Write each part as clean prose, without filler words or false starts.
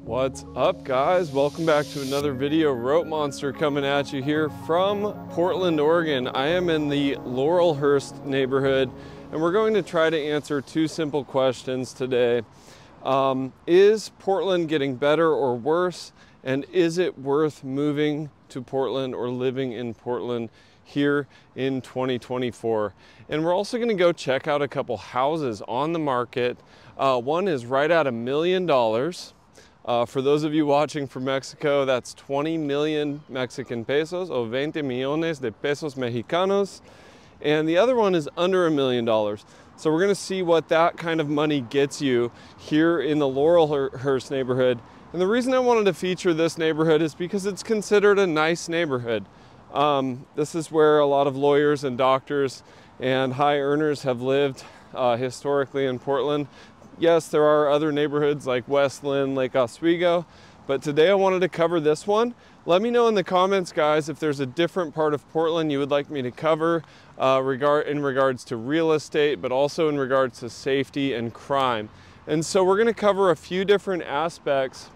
What's up, guys? Welcome back to another video. Rope Monster coming at you here from Portland, Oregon. I am in the Laurelhurst neighborhood, and we're going to try to answer two simple questions today. Is Portland getting better or worse? And is it worth moving to Portland or living in Portland here in 2024? And we're also going to go check out a couple houses on the market. One is right at $1 million. For those of you watching from Mexico, that's 20 million Mexican pesos, or 20 millones de pesos mexicanos. And the other one is under $1 million. So we're gonna see what that kind of money gets you here in the Laurelhurst neighborhood. And the reason I wanted to feature this neighborhood is because it's considered a nice neighborhood. This is where a lot of lawyers and doctors and high earners have lived historically in Portland. Yes, there are other neighborhoods like Westland, Lake Oswego, but today I wanted to cover this one. Let me know in the comments, guys, if there's a different part of Portland you would like me to cover in regards to real estate, but also in regards to safety and crime. And so we're going to cover a few different aspects.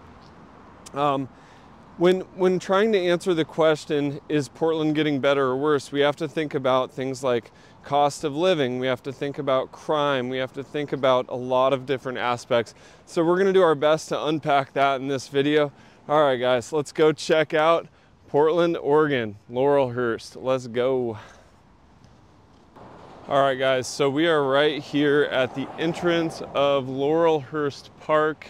When trying to answer the question, is Portland getting better or worse, we have to think about things like cost of living, we have to think about crime, we have to think about a lot of different aspects. So we're going to do our best to unpack that in this video. All right, guys, let's go check out Portland, Oregon, Laurelhurst. Let's go. All right, guys, so we are right here at the entrance of Laurelhurst Park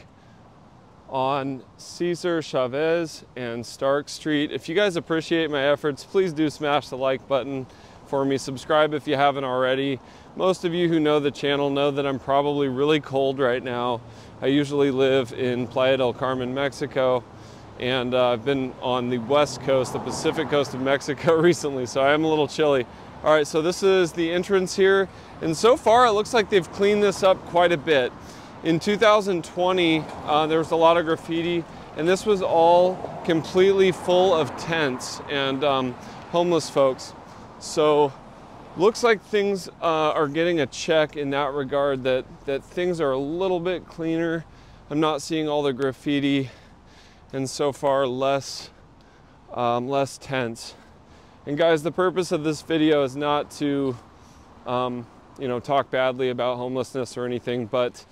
on Cesar Chavez and Stark Street. If you guys appreciate my efforts, please do smash the like button for me. Subscribe if you haven't already. Most of you who know the channel know that I'm probably really cold right now. I usually live in Playa del Carmen, Mexico, and I've been on the west coast, the Pacific coast of Mexico recently, so I am a little chilly. All right, so this is the entrance here, and so far it looks like they've cleaned this up quite a bit. In 2020, there was a lot of graffiti, and this was all completely full of tents and homeless folks. So looks like things are getting a check in that regard, that things are a little bit cleaner. I'm not seeing all the graffiti, and so far less tents. And guys, the purpose of this video is not to talk badly about homelessness or anything, but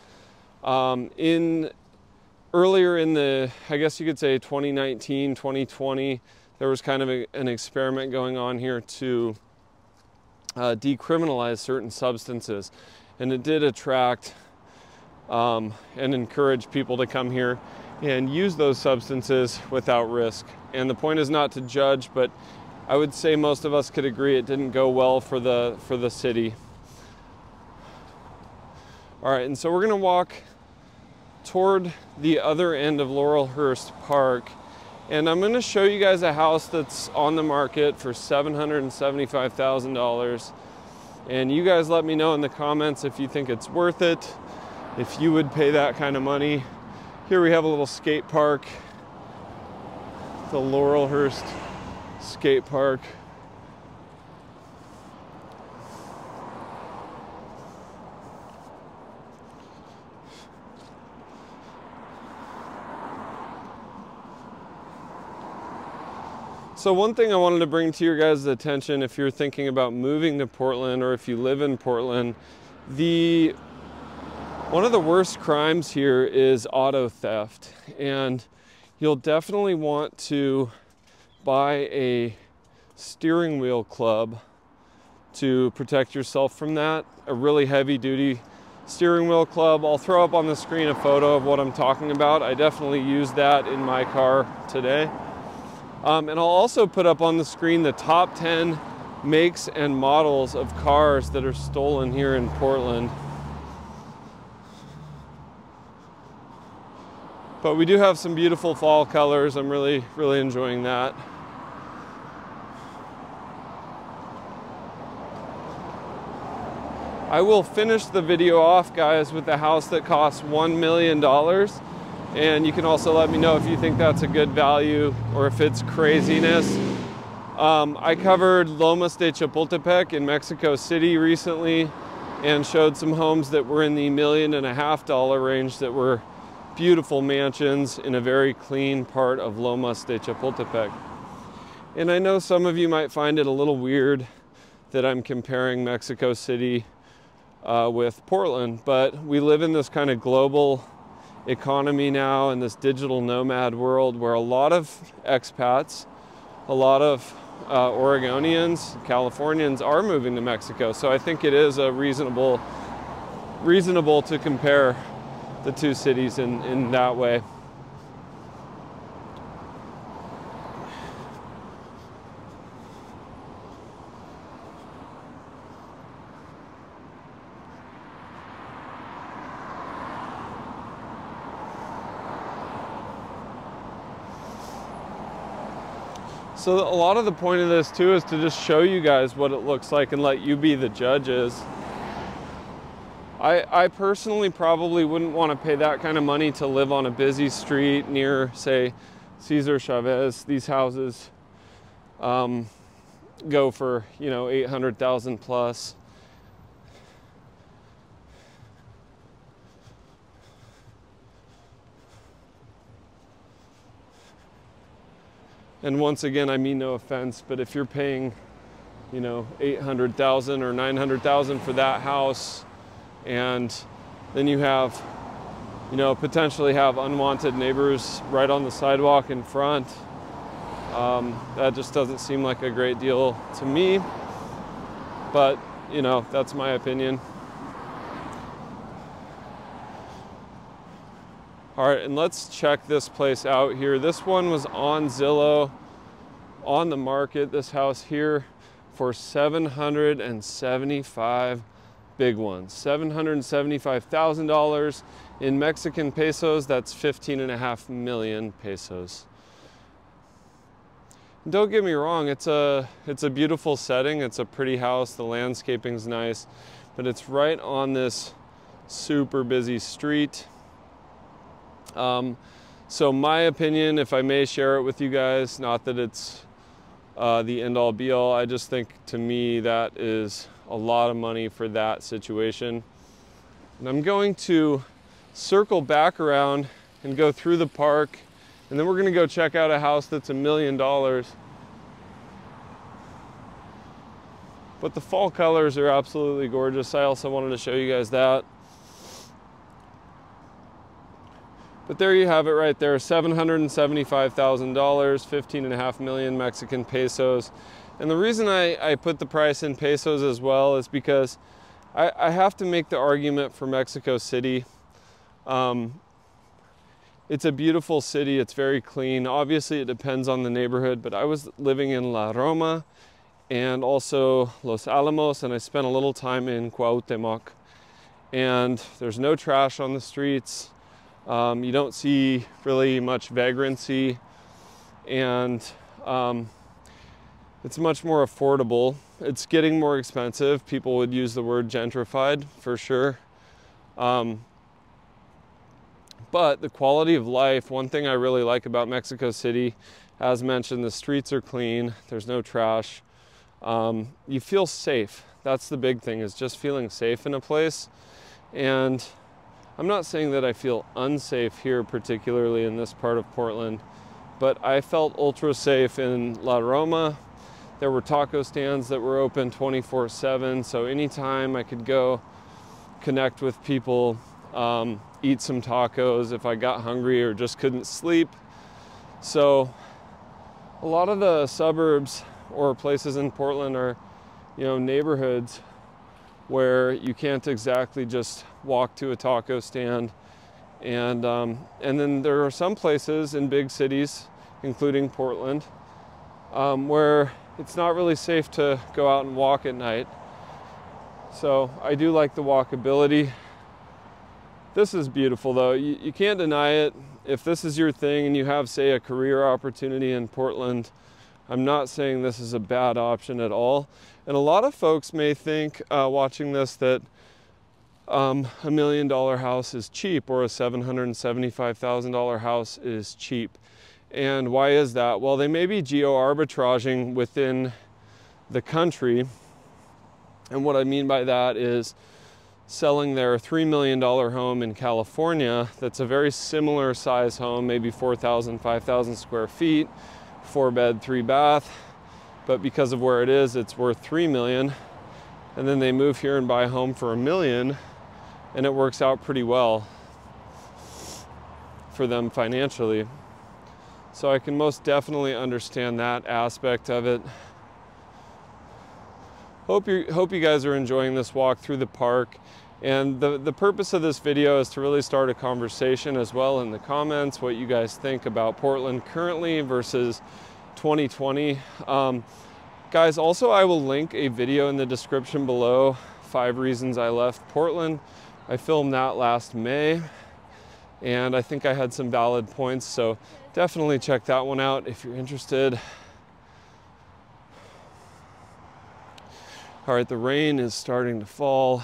earlier in the, I guess you could say 2019, 2020, there was kind of an experiment going on here to decriminalize certain substances. And it did attract and encourage people to come here and use those substances without risk. And the point is not to judge, but I would say most of us could agree it didn't go well for the city. All right, and so we're gonna walk toward the other end of Laurelhurst Park, and I'm going to show you guys a house that's on the market for $775,000, and you guys let me know in the comments if you think it's worth it, if you would pay that kind of money. Here we have a little skate park, the Laurelhurst skate park. So one thing I wanted to bring to your guys' attention, if you're thinking about moving to Portland or if you live in Portland, one of the worst crimes here is auto theft. And you'll definitely want to buy a steering wheel club to protect yourself from that, a really heavy duty steering wheel club. I'll throw up on the screen a photo of what I'm talking about. I definitely used that in my car today. And I'll also put up on the screen the top 10 makes and models of cars that are stolen here in Portland. But we do have some beautiful fall colors. I'm really enjoying that. I will finish the video off, guys, with the house that costs $1 million. And you can also let me know if you think that's a good value or if it's craziness. I covered Lomas de Chapultepec in Mexico City recently and showed some homes that were in the $1.5 million range that were beautiful mansions in a very clean part of Lomas de Chapultepec. And I know some of you might find it a little weird that I'm comparing Mexico City with Portland, but we live in this kind of global economy now, in this digital nomad world where a lot of expats, a lot of Oregonians, Californians are moving to Mexico. So I think it is a reasonable to compare the two cities in that way. So a lot of the point of this too is to just show you guys what it looks like and let you be the judges. I personally probably wouldn't want to pay that kind of money to live on a busy street near, say, Cesar Chavez. These houses go for, you know, 800,000 plus. And once again, I mean no offense, but if you're paying, you know, 800,000 or 900,000 for that house, and then you have, you know, potentially have unwanted neighbors right on the sidewalk in front, that just doesn't seem like a great deal to me. But, you know, that's my opinion. All right, and let's check this place out here. This one was on Zillow, on the market, this house here, for $775, big ones, $775,000 in Mexican pesos. That's 15.5 million pesos. And don't get me wrong, it's a beautiful setting. It's a pretty house. The landscaping's nice, but it's right on this super busy street. So my opinion, if I may share it with you guys, not that it's the end all be all, I just think to me that is a lot of money for that situation. And I'm going to circle back around and go through the park, and then we're gonna go check out a house that's $1 million. But the fall colors are absolutely gorgeous. I also wanted to show you guys that. But there you have it right there, $775,000, 15.5 million Mexican pesos. And the reason I put the price in pesos as well is because I have to make the argument for Mexico City. It's a beautiful city, it's very clean. Obviously it depends on the neighborhood, but I was living in La Roma and also Los Alamos, and I spent a little time in Cuauhtemoc. And there's no trash on the streets. You don't see really much vagrancy, and it's much more affordable. It's getting more expensive. People would use the word gentrified for sure. But the quality of life, one thing I really like about Mexico City, as mentioned, the streets are clean, there's no trash. You feel safe. That's the big thing, is just feeling safe in a place. And I'm not saying that I feel unsafe here, particularly in this part of Portland, but I felt ultra safe in La Roma. There were taco stands that were open 24/7, so anytime I could go connect with people, eat some tacos if I got hungry or just couldn't sleep. So a lot of the suburbs or places in Portland are, you know, neighborhoods where you can't exactly just walk to a taco stand. And then there are some places in big cities, including Portland, where it's not really safe to go out and walk at night. So I do like the walkability. This is beautiful though. You can't deny it. If this is your thing and you have, say, a career opportunity in Portland, I'm not saying this is a bad option at all. And a lot of folks may think, watching this, that $1 million house is cheap, or a $775,000 house is cheap. And why is that? Well, they may be geo-arbitraging within the country. And what I mean by that is selling their $3 million home in California that's a very similar size home, maybe 4,000, 5,000 square feet, 4-bed, 3-bath, but because of where it is, it's worth $3 million. And then they move here and buy a home for $1 million, and it works out pretty well for them financially. So I can most definitely understand that aspect of it. Hope you guys are enjoying this walk through the park. And the purpose of this video is to really start a conversation as well in the comments, what you guys think about Portland currently versus 2020. Guys, also I will link a video in the description below, 5 reasons I left Portland. I filmed that last May, and I think I had some valid points, so definitely check that one out if you're interested. All right, the rain is starting to fall.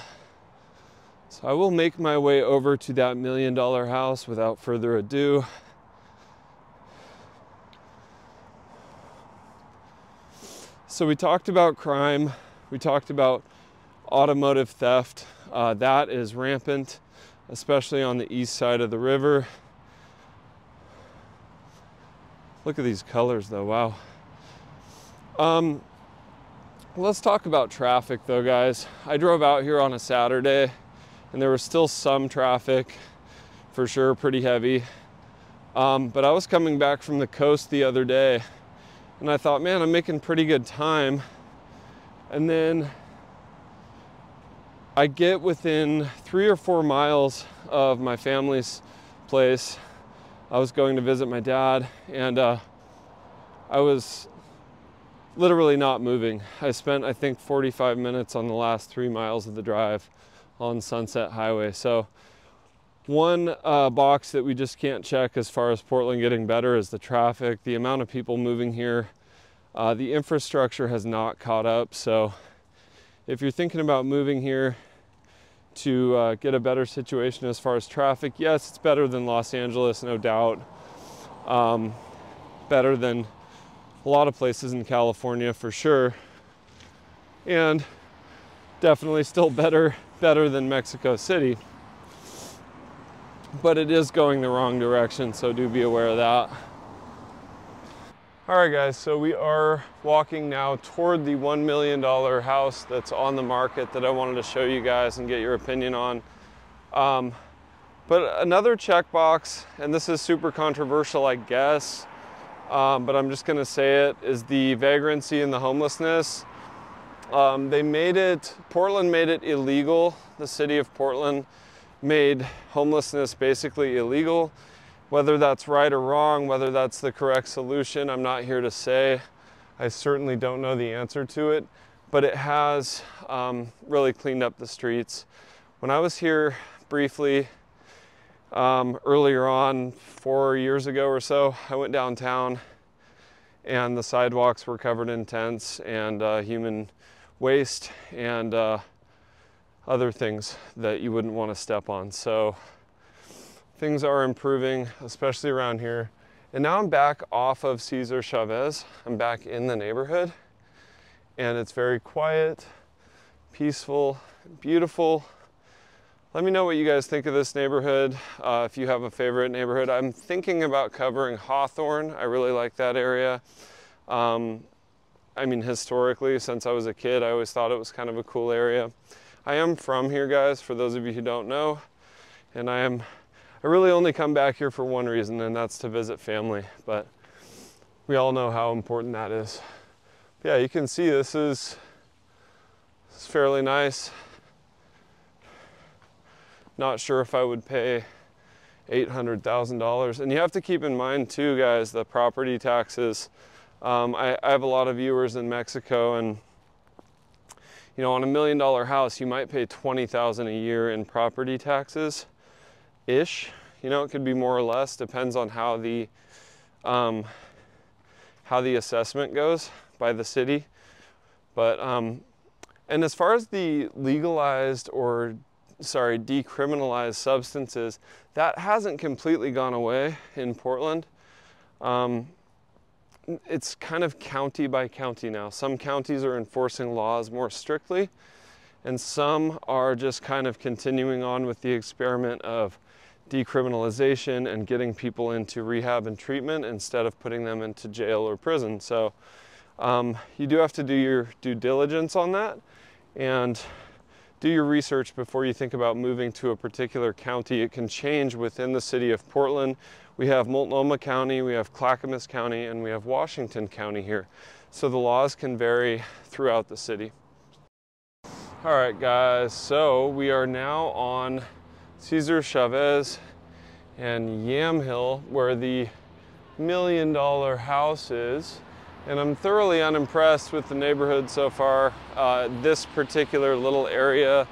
So I will make my way over to that $1 million house without further ado. So we talked about crime. We talked about automotive theft. That is rampant, especially on the east side of the river. Look at these colors though, wow. Let's talk about traffic though, guys. I drove out here on a Saturday and there was still some traffic, for sure, pretty heavy. But I was coming back from the coast the other day and I thought, man, I'm making pretty good time. And then I get within 3 or 4 miles of my family's place. I was going to visit my dad, and I was literally not moving. I spent, I think, 45 minutes on the last 3 miles of the drive on Sunset Highway. So one box that we just can't check as far as Portland getting better is the traffic, the amount of people moving here. The infrastructure has not caught up. So if you're thinking about moving here to get a better situation as far as traffic, yes, it's better than Los Angeles, no doubt. Better than a lot of places in California for sure. And definitely still better than Mexico City. But it is going the wrong direction, so do be aware of that. All right, guys, so we are walking now toward the $1 million house that's on the market that I wanted to show you guys and get your opinion on. But another checkbox, and this is super controversial, I guess, but I'm just gonna say it, is the vagrancy and the homelessness. Portland made it illegal. The city of Portland made homelessness basically illegal. Whether that's right or wrong, whether that's the correct solution, I'm not here to say. I certainly don't know the answer to it, but it has really cleaned up the streets. When I was here briefly earlier on, 4 years ago or so, I went downtown and the sidewalks were covered in tents and human waste and other things that you wouldn't want to step on. So things are improving, especially around here. And now I'm back off of Cesar Chavez. I'm back in the neighborhood and it's very quiet, peaceful, beautiful. Let me know what you guys think of this neighborhood. If you have a favorite neighborhood. I'm thinking about covering Hawthorne. I really like that area. I mean, historically, since I was a kid, I always thought it was kind of a cool area. I am from here, guys, for those of you who don't know. And I really only come back here for one reason, and that's to visit family. But we all know how important that is. Yeah, you can see this is fairly nice. Not sure if I would pay $800,000. And you have to keep in mind too, guys, the property taxes. I have a lot of viewers in Mexico, and you know, on $1 million house, you might pay $20,000 a year in property taxes ish. You know, it could be more or less, depends on how the assessment goes by the city. But and as far as the legalized or decriminalized substances, that hasn't completely gone away in Portland. It's kind of county by county now. Some counties are enforcing laws more strictly, and some are just kind of continuing on with the experiment of decriminalization and getting people into rehab and treatment instead of putting them into jail or prison. So you do have to do your due diligence on that and do your research before you think about moving to a particular county. It can change within the city of Portland. We have Multnomah County, we have Clackamas County, and we have Washington County here. So the laws can vary throughout the city. All right, guys, so we are now on Cesar Chavez and Yamhill, where the $1 million house is. And I'm thoroughly unimpressed with the neighborhood so far. This particular little area,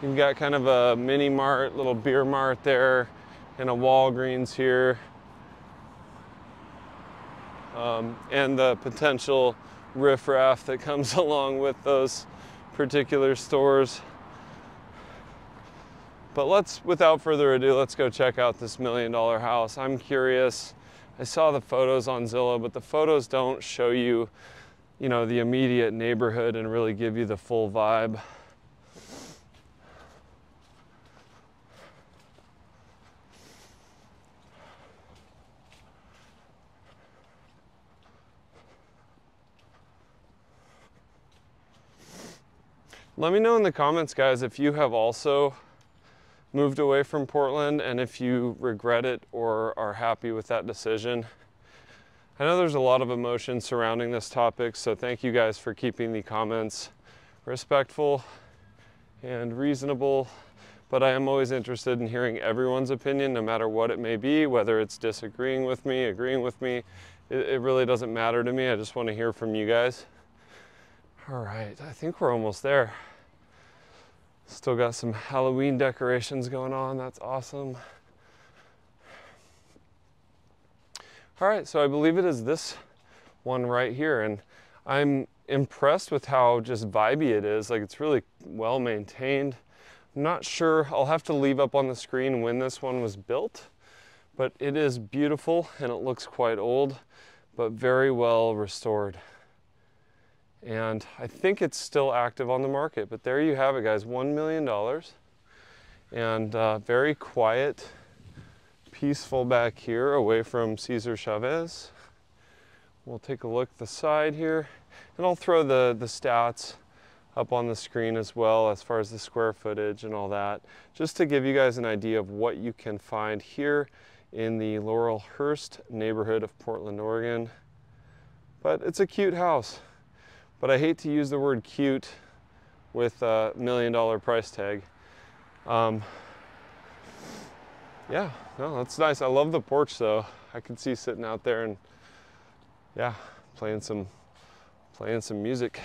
you've got kind of a mini mart, little beer mart there, and a Walgreens here. And the potential riffraff that comes along with those particular stores. But without further ado, let's go check out this $1 million house. I'm curious. I saw the photos on Zillow, but the photos don't show you, the immediate neighborhood and really give you the full vibe. Let me know in the comments, guys, if you have also moved away from Portland and if you regret it or are happy with that decision. I know there's a lot of emotion surrounding this topic, so thank you guys for keeping the comments respectful and reasonable, but I am always interested in hearing everyone's opinion, no matter what it may be, whether it's disagreeing with me, agreeing with me. It really doesn't matter to me. I just want to hear from you guys. All right, I think we're almost there. Still got some Halloween decorations going on. That's awesome. All right, so I believe it is this one right here, and I'm impressed with how just vibey it is. Like, it's really well maintained. I'm not sure, I'll have to leave up on the screen when this one was built, but it is beautiful and it looks quite old, but very well restored. And I think it's still active on the market, but there you have it, guys, $1 million. And very quiet, peaceful back here away from Cesar Chavez. We'll take a look at the side here, and I'll throw the stats up on the screen as well as far as the square footage and all that, just to give you guys an idea of what you can find here in the Laurelhurst neighborhood of Portland, Oregon. But it's a cute house. But I hate to use the word cute with a $1 million price tag. Yeah, no, that's nice. I love the porch though. I could see sitting out there and yeah, playing some music.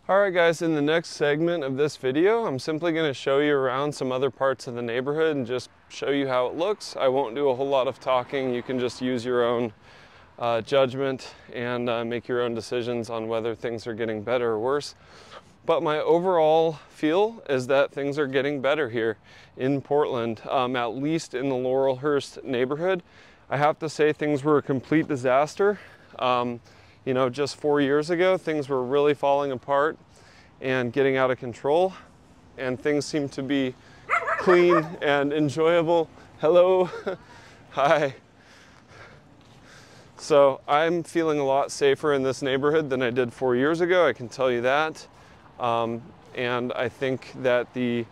All right, guys, in the next segment of this video, I'm simply going to show you around some other parts of the neighborhood and just show you how it looks. I won't do a whole lot of talking. You can just use your own judgment and make your own decisions on whether things are getting better or worse. But my overall feel is that things are getting better here in Portland, at least in the Laurelhurst neighborhood. I have to say things were a complete disaster. Just 4 years ago, things were really falling apart and getting out of control, and things seem to be clean and enjoyable. Hello, hi. So I'm feeling a lot safer in this neighborhood than I did 4 years ago, I can tell you that. And I think that the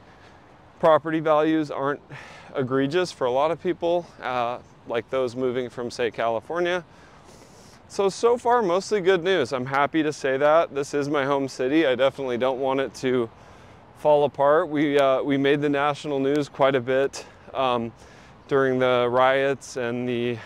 property values aren't egregious for a lot of people, like those moving from, say, California. So far, mostly good news. I'm happy to say that. This is my home city. I definitely don't want it to fall apart. We made the national news quite a bit during the riots and the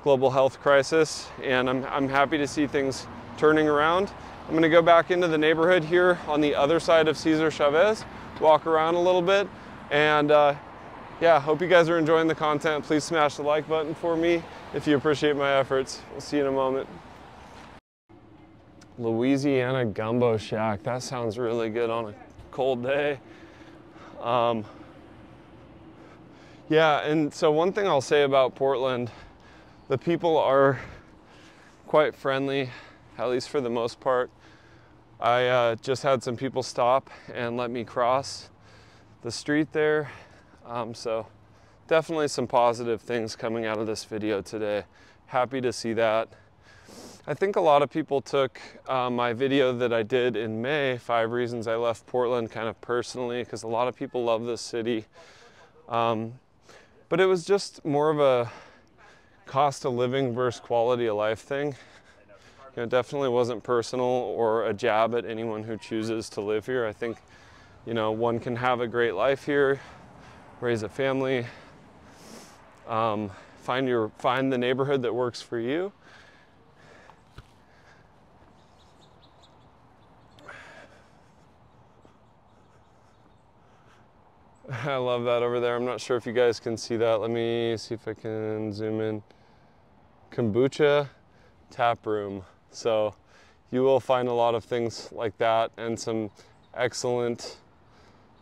global health crisis, and I'm happy to see things turning around. I'm going to go back into the neighborhood here on the other side of Cesar Chavez, walk around a little bit, and yeah, hope you guys are enjoying the content. Please smash the like button for me if you appreciate my efforts. We'll see you in a moment. Louisiana Gumbo Shack. That sounds really good on a cold day. Yeah, and so one thing I'll say about Portland, the people are quite friendly, at least for the most part. I just had some people stop and let me cross the street there. So definitely some positive things coming out of this video today. Happy to see that. I think a lot of people took my video that I did in May, 5 reasons I left Portland, kind of personally, because a lot of people love this city. But it was just more of a cost of living versus quality of life thing. You know, it definitely wasn't personal or a jab at anyone who chooses to live here. I think, you know, one can have a great life here, raise a family, find the neighborhood that works for you. I love that over there. I'm not sure if you guys can see that. Let me see if I can zoom in. Kombucha tap room. So you will find a lot of things like that and some excellent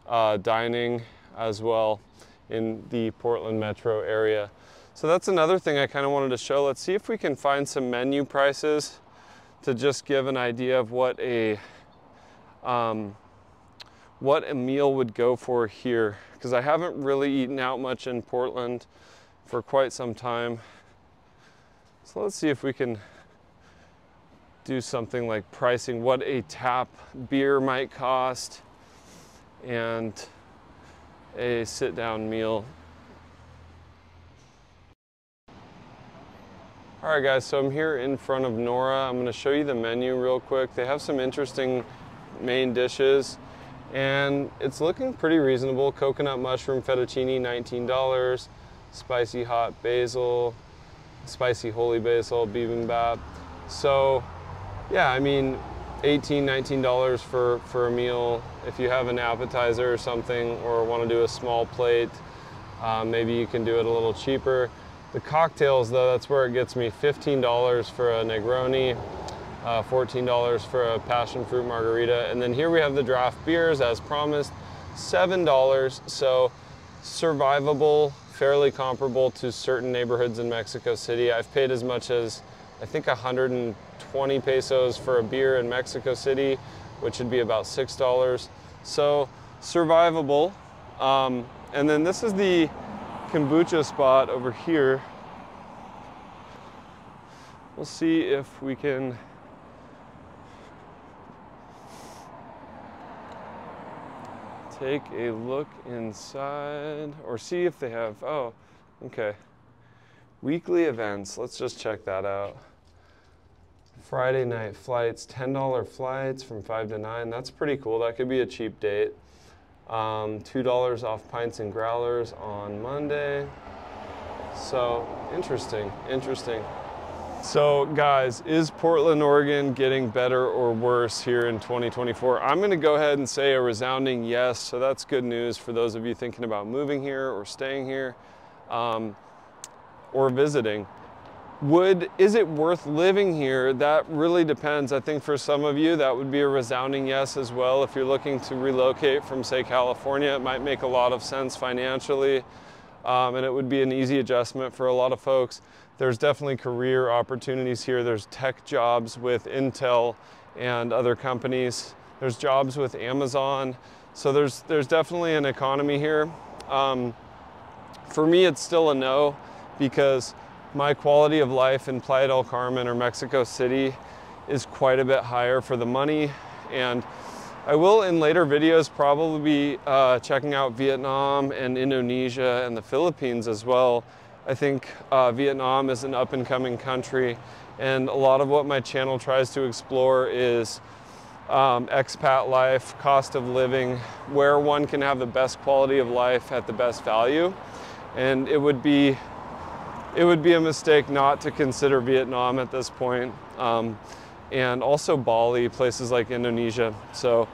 dining as well in the Portland metro area. So that's another thing I kind of wanted to show. Let's see if we can find some menu prices to just give an idea of what a meal would go for here, because I haven't really eaten out much in Portland for quite some time. So let's see if we can do something like pricing what a tap beer might cost and a sit-down meal. All right guys, so I'm here in front of Nora. I'm gonna show you the menu real quick. They have some interesting main dishes and it's looking pretty reasonable. Coconut mushroom fettuccine, $19. Spicy hot basil, spicy holy basil, bibimbap. So yeah, I mean, $18, $19 for a meal. If you have an appetizer or something, or want to do a small plate, maybe you can do it a little cheaper. The cocktails though, that's where it gets me. $15 for a Negroni, $14 for a passion fruit margarita. And then here we have the draft beers as promised, $7. So survivable, fairly comparable to certain neighborhoods in Mexico City. I've paid as much as, I think, 120 pesos for a beer in Mexico City, which would be about $6. So survivable. And then this is the kombucha spot over here. We'll see if we can take a look inside or see if they have, oh, okay. Weekly events, let's just check that out. Friday night flights, $10 flights from 5 to 9. That's pretty cool. That could be a cheap date. $2 off pints and growlers on Monday. So interesting, interesting. So guys, is Portland, Oregon getting better or worse here in 2024? I'm gonna go ahead and say a resounding yes. So that's good news for those of you thinking about moving here or staying here or visiting. Is it worth living here? That really depends. I think for some of you, that would be a resounding yes as well. If you're looking to relocate from, say, California, it might make a lot of sense financially, and it would be an easy adjustment for a lot of folks. There's definitely career opportunities here. There's tech jobs with Intel and other companies. There's jobs with Amazon. So there's definitely an economy here. For me, it's still a no, because my quality of life in Playa del Carmen or Mexico City is quite a bit higher for the money. And I will, in later videos, probably be checking out Vietnam and Indonesia and the Philippines as well. I think Vietnam is an up-and-coming country, and a lot of what my channel tries to explore is expat life, cost of living, where one can have the best quality of life at the best value. And it would be a mistake not to consider Vietnam at this point, and also Bali, places like Indonesia. So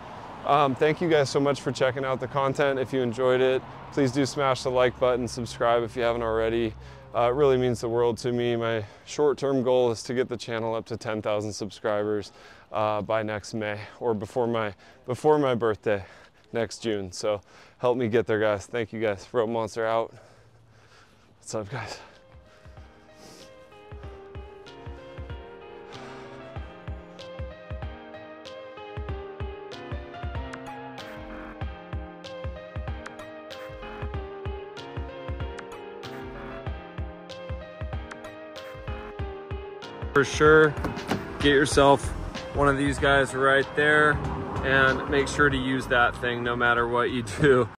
thank you guys so much for checking out the content. If you enjoyed it, please do smash the like button, subscribe if you haven't already. It really means the world to me. My short-term goal is to get the channel up to 10,000 subscribers by next May, or before my birthday next June. So help me get there, guys. Thank you guys. Rope Monster out. What's up, guys? For sure, get yourself one of these guys right there and make sure to use that thing no matter what you do.